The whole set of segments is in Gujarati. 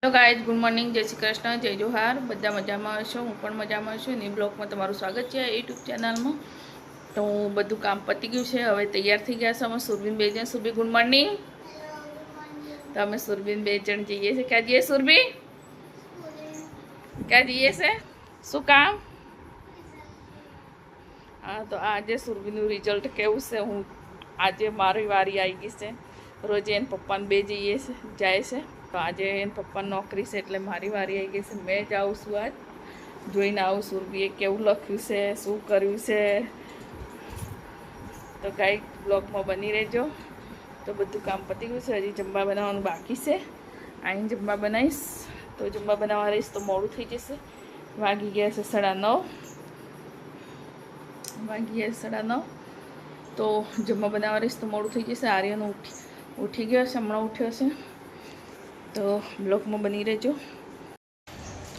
હેલો ગાઈઝ, ગુડ મોર્નિંગ, જય શ્રી કૃષ્ણ, જય જોહાર. બધા મજામાં હશો, હું પણ મજામાં છું. ને બ્લોગમાં તમારું સ્વાગત છે યુટ્યુબ ચેનલમાં. તો હું બધું કામ પતી ગયું છે, હવે તૈયાર થઈ ગયા છે. અમે સુરભીન બે જણ. Surabhi good morning. તો અમે સુરભીન બે જણ જઈએ છીએ. ક્યાં જઈએ સુરભી? ક્યાં જઈએ છે? શું કામ? હા, તો આજે સુરભીનું રિઝલ્ટ કેવું છે? હું આજે મારી વારી આવી ગઈ છે. રોજે એને પપ્પાને બે જઈએ છે, જાય છે. તો આજે એને પપ્પાની નોકરી છે એટલે મારી વારી આવી ગઈ છે. મેં જ આવું છું, આજ જોઈને આવું સુરભીએ કેવું લખ્યું છે, શું કર્યું છે. તો ગાઈ બ્લોગમાં બની રહેજો. તો બધું કામ પતી ગયું છે, હજી જમવા બનાવવાનું બાકી છે. આઈને જમવા બનાવીશ. તો જમવા બનાવવા રહીશ તો મોડું થઈ જશે. વાગી ગયા છે 9:30. તો જમવા બનાવવા રહીશ તો મોડું થઈ જશે. આર્યનો ઉઠી ગયો છે, હમણાં ઉઠ્યો છે. તો બ્લોગમાં બની રહેજો.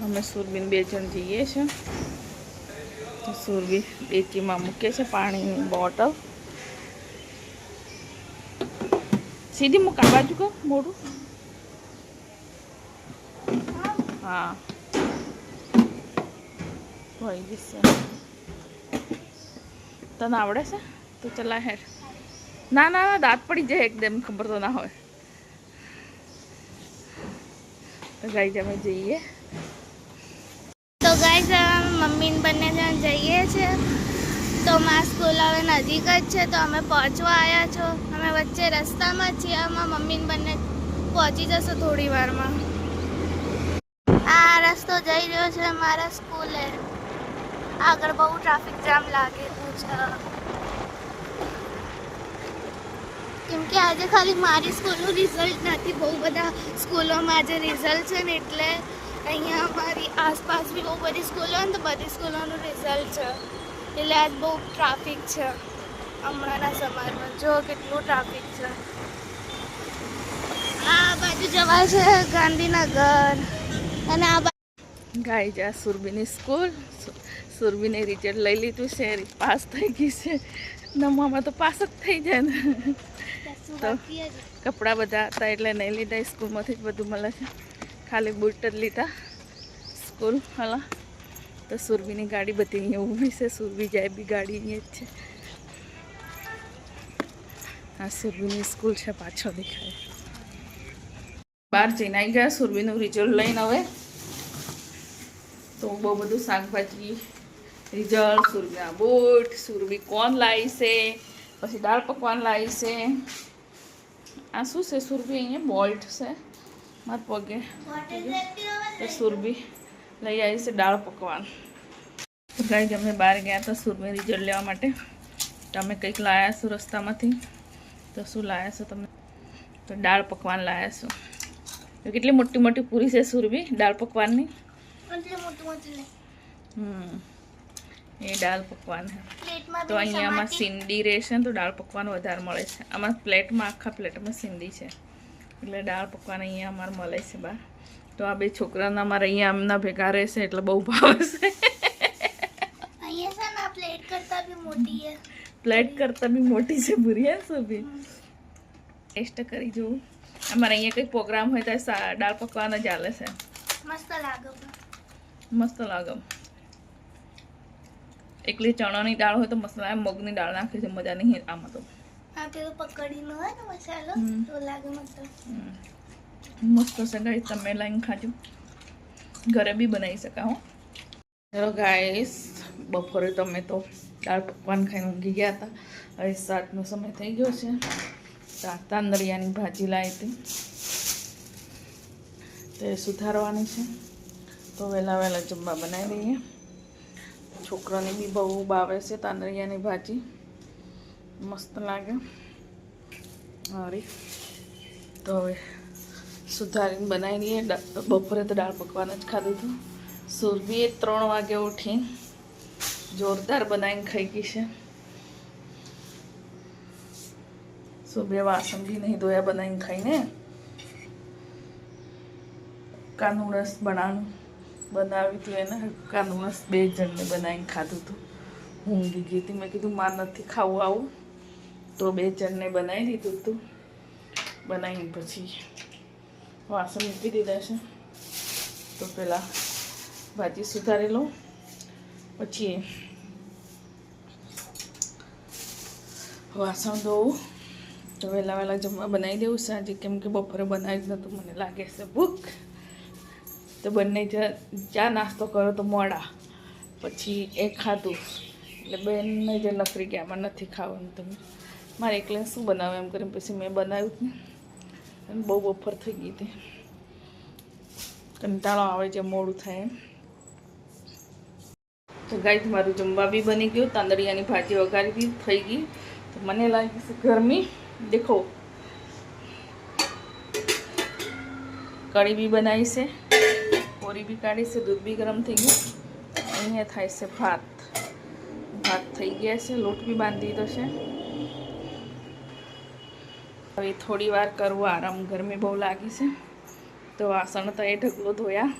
અમે સુરબીન બે જણ જઈએ છીએ. તો સુરબી ડેચીમાં મૂકે છે પાણીની બોટલ. સીધી મૂક, આ બાજુ કહો મોઢું. હા, હોય જશે. તને આવડે છે તો ચલા હેડ. ના ના ના, દાંત પડી જાય એકદમ, ખબર તો ના હોય. તો ગાઈઝ અમે જઈએ. તો ગાઈઝ મમ્મી બંને જણ જઈએ છીએ. તો મારી સ્કૂલ હવે નજીક જ છે, તો અમે પહોંચવા આવ્યા છો. અમે વચ્ચે રસ્તામાં જ છીએ. આમાં મમ્મી બંને પહોંચી જશે થોડી વારમાં. આ રસ્તો જઈ રહ્યો છે મારા સ્કૂલે. આગળ બહુ ટ્રાફિક જામ લાગેલું છે, કેમ કે આજે ખાલી મારી સ્કૂલનું રિઝલ્ટ નથી, બહુ બધા સ્કૂલોમાં આજે રિઝલ્ટ છે ને, એટલે અહીંયા અમારી આસપાસ બી બહુ બધી સ્કૂલો ને, તો બધી સ્કૂલોનું રિઝલ્ટ છે. એટલે આજ બહુ ટ્રાફિક છે હમણાંના સમયમાં. જો કેટલું ટ્રાફિક છે. આ બાજુ જવાય છે ગાંધીનગર, અને આ ગાઈઝ આ સુરભીની સ્કૂલ. સુરભીને રિઝલ્ટ લઈ લીધું છે, પાસ થઈ ગઈ છે. નવમામાં તો પાસ જ થઈ જાય ને. તો કપડાં બધા હતા એટલે નહીં લીધા, સ્કૂલમાંથી જ બધું મળે છે. ખાલી બૂટ જ લીધા સ્કૂલ હલા. તો સુરભીની ગાડી બધી અહીંયા ઊભી છે. સુરભી જાય બી ગાડી અહીંયા જ છે. આ સુરભીની સ્કૂલ છે, પાછળ દેખાય. બહાર જઈને આવી ગયા સુરભીનું રિઝલ્ટ લઈને. હવે તો બહુ બધું શાકભાજી, રિઝલ્ટ, સુરભીના બૂટ, સુરભી કોન લાવી છે, પછી દાળ પકવાન લાવી છે. આ શું છે સુરભી? અહીંયા બોલ્ટ છે મારા પગે. તો સુરભી લઈ આવી છે દાળ પકવાન. તો ગાઈઝ અમે બહાર ગયા હતા સુરભી રિઝલ્ટ લેવા માટે. તો અમે કંઈક લાવ્યા છો રસ્તામાંથી. તો શું લાવ્યા છો તમે? તો દાળ પકવાન લાવ્યા છો. તો કેટલી મોટી મોટી પૂરી છે સુરભી દાળ પકવાનની. એ દાળ પકવાન છે. તો અહીંયામાં સિંદી રહેશે ને, તો દાળ પકવાન વધારે મળે છે. આમાં પ્લેટમાં, આખા પ્લેટમાં સિંદી છે, એટલે દાળ પકવાન અહીંયા અમારે મળે છે બહાર. તો આ બે છોકરાના અમારે અહીંયા આમના ભેગા રહેશે એટલે બહુ ભાવે છે. પ્લેટ કરતાં બી મોટી છે પૂરી. સુરભી ટેસ્ટ કરી જોવું. અમારે અહીંયા કંઈક પ્રોગ્રામ હોય તો દાળ પકવાન જ ચાલે છે. મસ્ત લાગે, મસ્ત લાગે. એકલી ચણાની દાળ હોય તો મસાલા, મગની દાળ નાખી છે, મજા નહીં આમાં તો. આ પેલો પકડીનો હોય ને મસાલો, તો લાગે મસ્ત. મસ્ત છે ગાઈસ, તમે લાઈન ખાજો. ઘરે બી બનાવી શકાય. હો ચલો ગાઈસ, બપોરે તમે તો દાળ પકવાન ખાઈને ઊંઘી ગયા હતા. હવે 7નો સમય થઈ ગયો છે. તાંદળિયાની ભાજી લાવી હતી, તે સુધારવાની છે. તો વહેલા વહેલા જમવા બનાવી દઈએ. છોકરાની બી બહુ ભાવે છે તાંદળિયાની ભાજી, મસ્ત લાગે. અરે તો હવે સુધારીને બનાવી દઈએ. બપોરે તો દાળ પકવાન જ ખાધું હતું. સુરભીએ 3 વાગે ઉઠી જોરદાર બનાવીને ખાઈ ગઈ છે. સુબે વાસણ બી નહીં ધોયા, બનાવીને ખાઈને. કાનુરસ બનાવી હતું એને. કાનુરસ 2 જણને બનાવીને ખાધું હતું. ઊંઘી ગઈ હતી. મેં કીધું માર નથી ખાવું આવું, તો 2 જણને બનાવી દીધું હતું. બનાવીને પછી વાસણ મૂકી દીધા છે. તો પહેલાં ભાજી સુધારી લઉં, પછી વાસણ ધોવું. તો વહેલા જમવા બનાવી દેવું છે આજે, કેમ કે બપોરે બનાવી જ નહોતું, મને લાગે છે ભૂખ. તો બંને ચા નાસ્તો કર્યો તો મોડા, પછી એ ખાધું એટલે બેનને જે નકરી કે આમાં નથી ખાવાનું. તો મારે એકલે શું બનાવે એમ કરીને પછી મેં બનાવ્યું જ નહીં, અને બહુ બપોર થઈ ગઈ હતી, કંટાળો આવે છે મોડું થાય એમ. તો ગાઈસ મારું જમવા બી બની ગયું, તાંદળિયાની ભાજી વઘારી દી થઈ ગઈ. તો મને લાગે છે ગરમી, દેખો કઢી બી બનાવી છે, કોરી બી કાઢી છે, દૂધ બી ગરમ થઈ ગયું. અહીંયા થાય છે ભાત થઈ ગયા છે, લોટ બી બાંધી દીધો છે. હવે થોડી વાર કરવું આરામ, ગરમી બહુ લાગી છે. તો વાસણ તો એ ઢગલો ધોયા,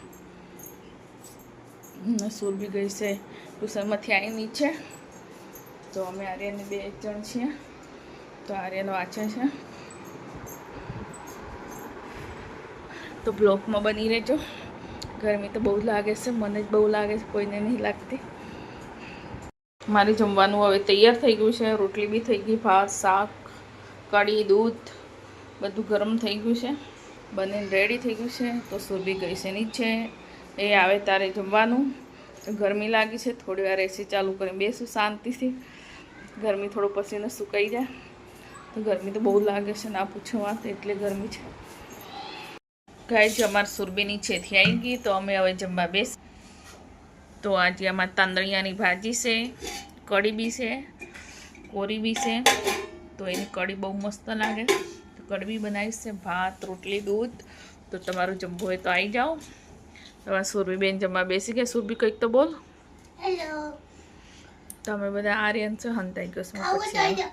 સૂર બી ગઈ છે ટ્યુશનમાંથી આવી નીચે. તો અમે આર્યનની 2 જણ છીએ, તો આર્યન વાંચે છે. તો બ્લોકમાં બની રહેજો. ગરમી તો બહુ લાગે છે, મને જ બહુ લાગે છે, કોઈને નહીં લાગતી. મારે જમવાનું હવે તૈયાર થઈ ગયું છે, રોટલી બી થઈ ગઈ, ભાત શાક કઢી દૂધ બધું ગરમ થઈ ગયું છે, બનીને રેડી થઈ ગયું છે. તો સુરભી ગઈ છે નીચે, એ આવે તારે જમવાનું. ગરમી લાગી છે, થોડી વાર એસી ચાલુ કરીને બેસું શાંતિથી, ગરમી થોડો પસીનો સુકાઈ જાય. તો ગરમી તો બહુ લાગે છે, ના પૂછો વાત, એટલે ગરમી છે. ગાઈસ અમારી સુરભી નીચેથી આવી ગઈ, તો અમે હવે જમવા બેસ. તો આજે આમાં તાંદળિયાની ભાજી છે, કઢી બી છે, કોરી બી છે. તો એની કઢી બહુ મસ્ત લાગે, તો કઢી બી બનાવીશ છે, ભાત રોટલી દૂધ. તો તમારું જમવું હોય તો આવી જાઓ. તમારા સુરભીબેન જમવા બેસી ગયા. સુરભી કંઈક તો બોલ. હેલો. તમે બધા આર્યન છો, હંતાઈ ગયો છું પછી.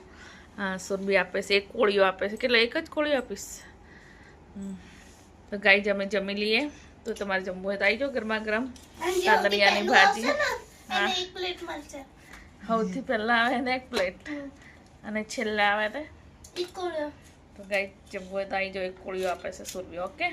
હા, સુરભી આપે છે, એક કોળીઓ આપે છે. કેટલા? એક જ કોળીઓ આપીશ. તો ગાઈ અમે જમી લઈએ. તો તમારે જમવું હોય તો આવી જાઓ. ગરમા ગરમ તાંદળિયાની ભાજી. હા, એક પ્લેટ મળશે. સૌથી પહેલાં આવે ને 1 પ્લેટ, અને છેલ્લે આવે તો એક કોળીઓ. તો ગાઈ જમવું હોય તો આવી જાઓ. એક કોળીઓ આપે છે સુરભી. ઓકે.